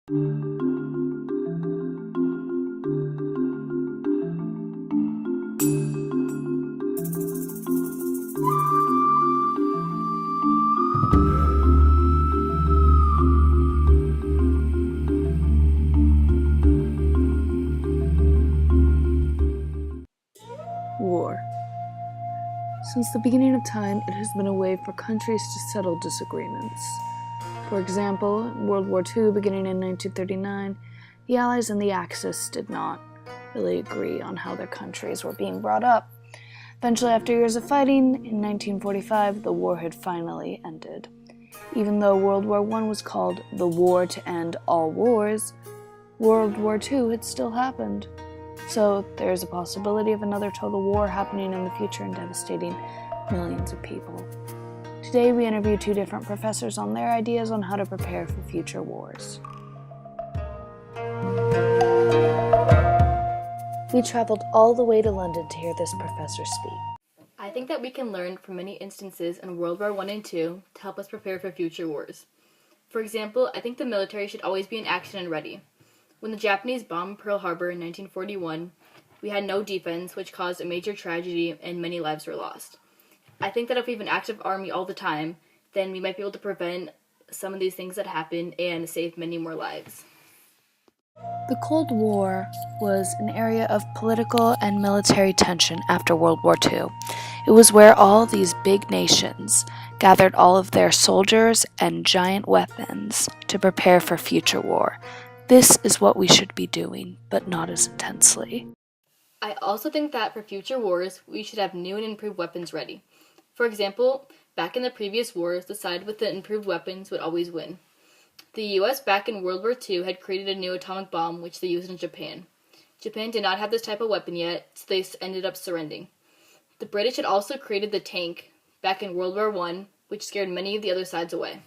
War. Since the beginning of time, it has been a way for countries to settle disagreements. For example, in World War II, beginning in 1939, the Allies and the Axis did not really agree on how their countries were being brought up. Eventually, after years of fighting, in 1945, the war had finally ended. Even though World War I was called the war to end all wars, World War II had still happened. So there is a possibility of another total war happening in the future and devastating millions of people. Today we interview two different professors on their ideas on how to prepare for future wars. We traveled all the way to London to hear this professor speak. I think that we can learn from many instances in World War I and II to help us prepare for future wars. For example, I think the military should always be in action and ready. When the Japanese bombed Pearl Harbor in 1941, we had no defense, which caused a major tragedy and many lives were lost. I think that if we have an active army all the time, then we might be able to prevent some of these things that happen and save many more lives. The Cold War was an area of political and military tension after World War II. It was where all these big nations gathered all of their soldiers and giant weapons to prepare for future war. This is what we should be doing, but not as intensely. I also think that for future wars, we should have new and improved weapons ready. For example, back in the previous wars, the side with the improved weapons would always win. The US back in World War II had created a new atomic bomb, which they used in Japan. Japan did not have this type of weapon yet, so they ended up surrendering. The British had also created the tank back in World War I, which scared many of the other sides away.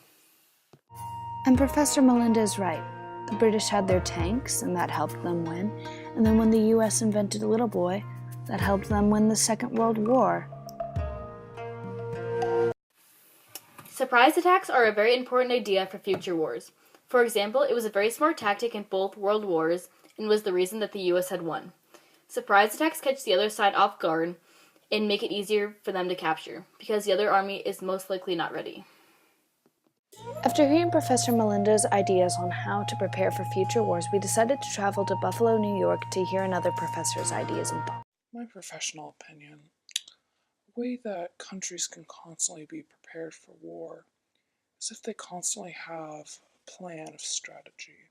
And Professor Melinda is right. The British had their tanks, and that helped them win. And then when the US invented a little boy, that helped them win the Second World War. Surprise attacks are a very important idea for future wars. For example, it was a very smart tactic in both world wars and was the reason that the US had won. Surprise attacks catch the other side off guard and make it easier for them to capture, because the other army is most likely not ready. After hearing Professor Melinda's ideas on how to prepare for future wars, we decided to travel to Buffalo, New York to hear another professor's ideas and thoughts. My professional opinion, the way that countries can constantly be prepared for war is if they constantly have a plan of strategy.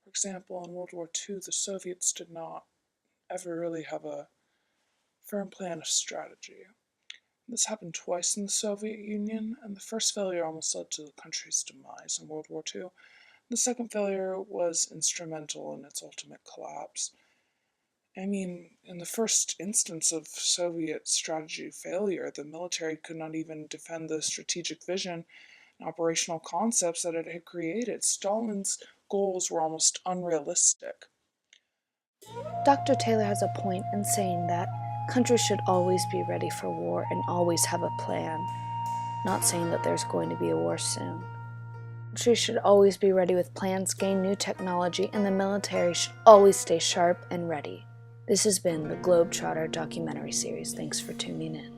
For example, in World War II, the Soviets did not ever really have a firm plan of strategy. This happened twice in the Soviet Union, and the first failure almost led to the country's demise in World War II. The second failure was instrumental in its ultimate collapse. I mean, in the first instance of Soviet strategy failure, the military could not even defend the strategic vision and operational concepts that it had created. Stalin's goals were almost unrealistic. Dr. Taylor has a point in saying that countries should always be ready for war and always have a plan. Not saying that there's going to be a war soon. Countries should always be ready with plans, gain new technology, and the military should always stay sharp and ready. This has been the Globetrotter documentary series. Thanks for tuning in.